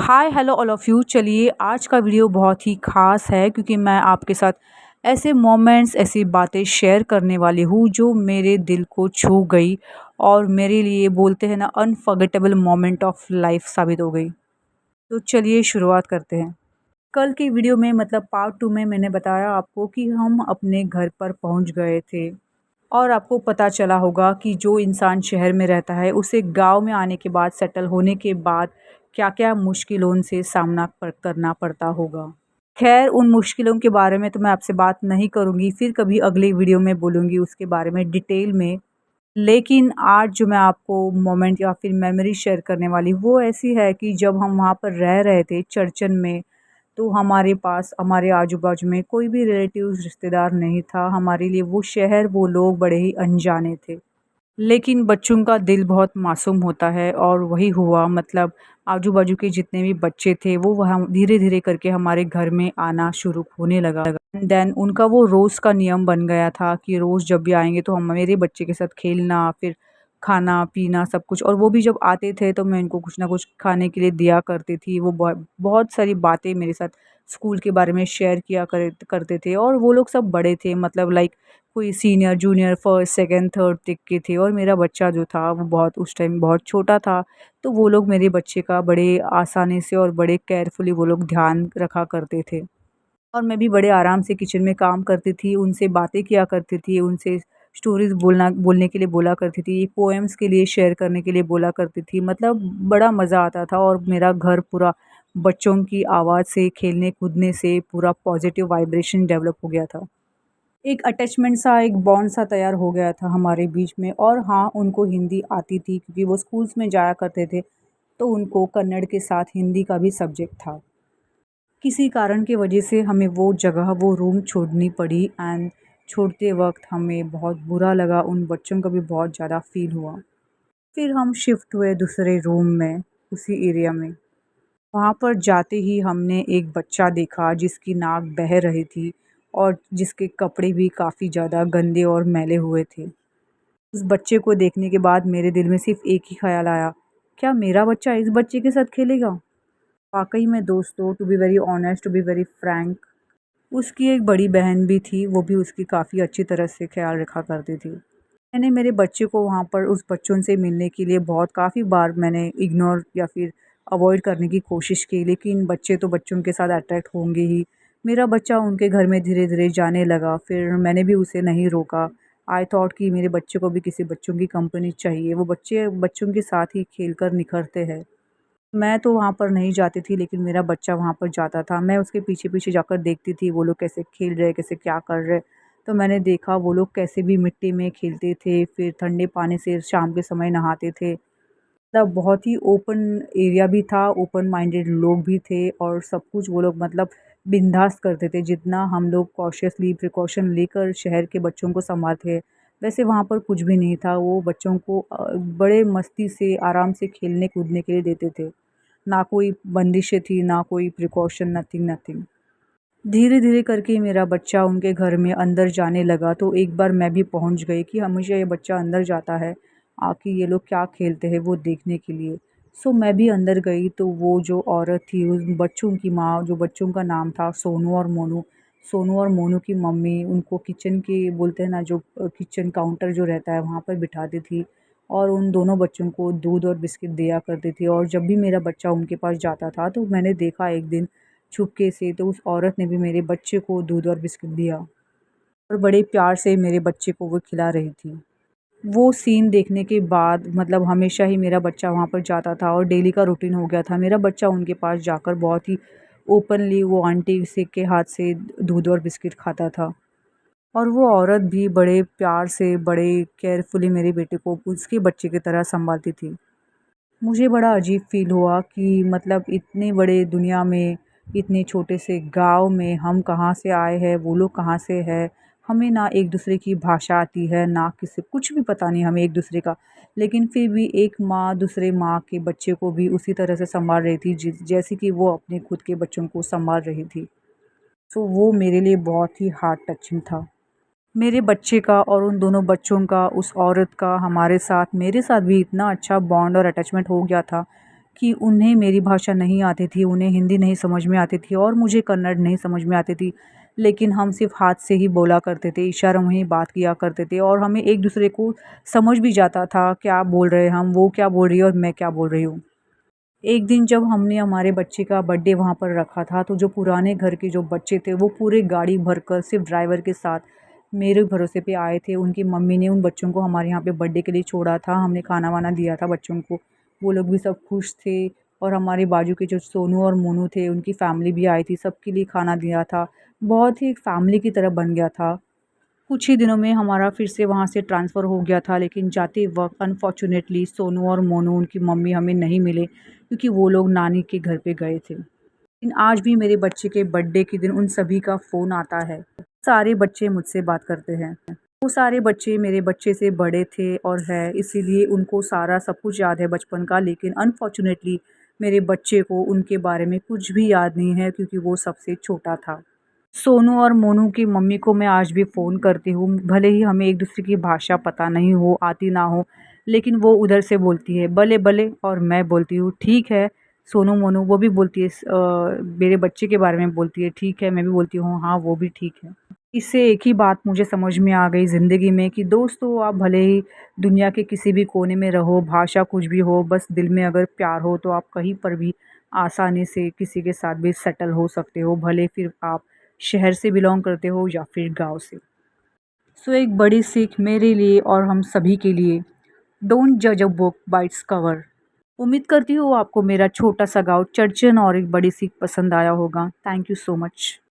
Hi hello all of you. चलिए आज का वीडियो बहुत ही ख़ास है क्योंकि मैं आपके साथ ऐसे मोमेंट्स ऐसी बातें शेयर करने वाली हूँ जो मेरे दिल को छू गई और मेरे लिए बोलते हैं ना अनफॉरगेटेबल मोमेंट ऑफ लाइफ साबित हो गई। तो चलिए शुरुआत करते हैं। कल की वीडियो में मतलब पार्ट 2 में मैंने बताया आपको कि हम अपने घर पर पहुँच गए थे और आपको पता चला होगा कि जो इंसान शहर में रहता है उसे गाँव में आने के बाद सेटल होने के बाद क्या-क्या मुश्किलों से सामना करना पड़ता होगा। ख़ैर उन मुश्किलों के बारे में तो मैं आपसे बात नहीं करूँगी, फिर कभी अगली वीडियो में बोलूँगी उसके बारे में डिटेल में। लेकिन आज जो मैं आपको मोमेंट या फिर मेमोरी शेयर करने वाली वो ऐसी है कि जब हम वहाँ पर रह रहे थे चर्चन में, तो हमारे पास हमारे आजू-बाजू में कोई भी रिलेटिव्स रिश्तेदार नहीं था। हमारे लिए वो शहर, वो लोग बड़े ही अनजाने थे। लेकिन बच्चों का दिल बहुत मासूम होता है और वही हुआ मतलब आजू-बाजू के जितने भी बच्चे थे वो वहाँ धीरे-धीरे करके हमारे घर में आना शुरू होने लगा। देन उनका वो रोज़ का नियम बन गया था कि रोज़ जब भी आएँगे तो हम मेरे बच्चे के साथ खेलना, फिर खाना-पीना सब कुछ और वो भी जब आते थे तो मैं इनको कुछ ना कुछ खाने के लिए दिया करती थी। वो बहुत सारी बातें मेरे साथ स्कूल के बारे में शेयर किया करते थे और वो लोग सब बड़े थे मतलब लाइक कोई senior, junior, first, second, third तक के थे और मेरा बच्चा जो था वो बहुत उस टाइम बहुत छोटा था। तो वो लोग मेरे बच्चे का बड़े आसानी से और बड़े केयरफुली वो लोग ध्यान रखा करते थे। और मैं भी बड़े आराम से किचन में काम करती थी, उनसे बातें किया करती थी, उनसे स्टोरीज़ बोलने के लिए बोला करती थी, पोएम्स के लिए शेयर करने के लिए बोला करती थी। मतलब बड़ा मज़ा आता था और मेरा घर पूरा बच्चों की आवाज़ से, खेलने-कूदने से पूरा पॉज़िटिव वाइब्रेशन डेवलप हो गया था। एक अटैचमेंट सा, एक बॉन्ड सा तैयार हो गया था हमारे बीच में और हाँ, उनको हिंदी आती थी क्योंकि वो स्कूल्स में जाया करते थे, तो उनको कन्नड़ के साथ हिंदी का भी सब्जेक्ट था। किसी कारण की वजह से हमें वो जगह, वो रूम छोड़नी पड़ी एंड छोड़ते वक़्त हमें बहुत बुरा लगा, उन बच्चों का भी बहुत ज़्यादा फ़ील हुआ। फिर हम शिफ्ट हुए दूसरे रूम में, उसी एरिया में। वहाँ पर जाते ही हमने एक बच्चा देखा जिसकी नाक बह रही थी और जिसके कपड़े भी काफ़ी ज़्यादा गंदे और मैले हुए थे। उस बच्चे को देखने के बाद मेरे दिल में सिर्फ़ एक ही ख़्याल आया, क्या मेरा बच्चा इस बच्चे के साथ खेलेगा? वाक़ई में दोस्तों, to be very honest, to be very frank, उसकी एक बड़ी बहन भी थी, वो भी उसकी काफ़ी अच्छी तरह से ख़्याल रखा करती थी। मैंने मेरे बच्चे को वहाँ पर उस बच्चों से मिलने के लिए बहुत काफ़ी बार मैंने इग्नोर या फिर अवॉइड करने की कोशिश की, लेकिन बच्चे तो बच्चों के साथ अट्रैक्ट होंगे ही। मेरा बच्चा उनके घर में धीरे-धीरे जाने लगा, फिर मैंने भी उसे नहीं रोका। आई थॉट कि मेरे बच्चे को भी किसी बच्चों की कंपनी चाहिए, वो बच्चे बच्चों के साथ ही खेल कर निखरते हैं। मैं तो वहाँ पर नहीं जाती थी लेकिन मेरा बच्चा वहाँ पर जाता था। मैं उसके पीछे-पीछे जाकर देखती थी वो लोग कैसे खेल रहे हैं, कैसे क्या कर रहे हैं। तो मैंने देखा वो लोग कैसे भी मिट्टी में खेलते थे, फिर ठंडे पानी से शाम के समय नहाते थे। मतलब बहुत ही ओपन एरिया भी था, ओपन माइंडेड लोग भी थे और सब कुछ वो लोग मतलब बिंदास करते थे। जितना हम लोग कॉशियसली प्रिकॉशन लेकर शहर के बच्चों को सँभालते हैं, वैसे वहाँ पर कुछ भी नहीं था। वो बच्चों को बड़े मस्ती से आराम से खेलने-कूदने के लिए देते थे। ना कोई बंदिशें थी, ना कोई प्रिकॉशन, नथिंग नथिंग। धीरे-धीरे करके मेरा बच्चा उनके घर में अंदर जाने लगा, तो एक बार मैं भी पहुँच गई कि हमेशा ये बच्चा अंदर जाता है, आके ये लोग क्या खेलते हैं वो देखने के लिए। सो मैं भी अंदर गई तो वो जो औरत थी, उस बच्चों की माँ, जो बच्चों का नाम था सोनू और मोनू, सोनू और मोनू की मम्मी उनको किचन के बोलते हैं ना जो किचन काउंटर जो रहता है वहाँ पर बिठाती थी और उन दोनों बच्चों को दूध और बिस्किट दिया करती थी और जब भी मेरा बच्चा उनके पास जाता था तो मैंने देखा एक दिन छुपके से तो उस औरत ने भी मेरे बच्चे को दूध और बिस्किट दिया और बड़े प्यार से मेरे बच्चे को वो खिला रही थी। वो सीन देखने के बाद मतलब हमेशा ही मेरा बच्चा वहाँ पर जाता था और डेली का रूटीन हो गया था। मेरा बच्चा उनके पास जाकर बहुत ही ओपनली वो आंटी से के हाथ से दूध और बिस्किट खाता था और वो औरत भी बड़े प्यार से, बड़े केयरफुली मेरे बेटे को उसके बच्चे की तरह सँभालती थी। मुझे बड़ा अजीब फ़ील हुआ कि मतलब इतने बड़े दुनिया में, इतने छोटे से गाँव में हम कहाँ से आए हैं, वो लोग कहाँ से हैं। हमें ना एक-दूसरे की भाषा आती है, ना किसी कुछ भी पता नहीं हमें एक-दूसरे का। लेकिन फिर भी एक माँ दूसरे माँ के बच्चे को भी उसी तरह से सँभाल रही थी जैसे कि वो अपने खुद के बच्चों को सँभाल रही थी। तो वो मेरे लिए बहुत ही हार्ट टचिंग था। मेरे बच्चे का और उन दोनों बच्चों का, उस औरत का हमारे साथ मेरे साथ भी इतना अच्छा बॉन्ड और अटैचमेंट हो गया था कि उन्हें मेरी भाषा नहीं आती थी, उन्हें हिंदी नहीं समझ में आती थी और मुझे कन्नड़ नहीं समझ में आती थी। लेकिन हम सिर्फ़ हाथ से ही बोला करते थे, इशारों में ही बात किया करते थे और हमें एक-दूसरे को समझ भी जाता था क्या बोल रहे हैं हम, वो क्या बोल रही है और मैं क्या बोल रही हूँ। एक दिन जब हमने हमारे बच्चे का बर्थडे वहाँ पर रखा था, तो जो पुराने घर के जो बच्चे थे, वो पूरे गाड़ी भरकर सिर्फ़ ड्राइवर के साथ मेरे भरोसे पे आए थे। उनकी मम्मी ने उन बच्चों को हमारे यहाँ पे बर्थडे के लिए छोड़ा था। हमने खाना-वाना दिया था बच्चों को। वो लोग भी सब खुश थे और हमारे बाजू के जो सोनू और मोनू थे, उनकी फ़ैमिली भी आई थी, सबके लिए खाना दिया था। बहुत ही एक फ़ैमिली की तरह बन गया था। कुछ ही दिनों में हमारा फिर से वहाँ से ट्रांसफ़र हो गया था, लेकिन जाते वक़्त अनफ़ॉर्च्युनेटली सोनू और मोनू उनकी मम्मी हमें नहीं मिले क्योंकि वो लोग नानी के घर पे गए थे। लेकिन आज भी मेरे बच्चे के बर्थडे के दिन उन सभी का फ़ोन आता है। सारे बच्चे मुझसे बात करते हैं। वो सारे बच्चे मेरे बच्चे से बड़े थे और हैं, इसीलिए उनको सारा सब कुछ याद है बचपन का, लेकिन अनफ़ॉर्च्युनेटली मेरे बच्चे को उनके बारे में कुछ भी याद नहीं है क्योंकि वो सबसे छोटा था। सोनू और मोनू की मम्मी को मैं आज भी फ़ोन करती हूँ, भले ही हमें एक-दूसरे की भाषा पता नहीं हो, आती ना हो, लेकिन वो उधर से बोलती है, "भले, भले" और मैं बोलती हूँ, "ठीक है।" सोनू, मोनू वो भी बोलती है मेरे बच्चे के बारे में बोलती है, "ठीक है।" मैं भी बोलती हूँ, "हाँ, वो भी ठीक है।" इससे एक ही बात मुझे समझ में आ गई ज़िंदगी में कि दोस्तों आप भले ही दुनिया के किसी भी कोने में रहो, भाषा कुछ भी हो, बस दिल में अगर प्यार हो तो आप कहीं पर भी आसानी से किसी के साथ भी सेटल हो सकते हो, भले फिर आप शहर से बिलॉन्ग करते हो या फिर गाँव से। सो एक बड़ी सीख मेरे लिए और हम सभी के लिए, डोंट जज a book by its cover. उम्मीद करती हूँ आपको मेरा छोटा सा गाँव चर्चन और एक बड़ी सीख पसंद आया होगा। Thank you so much.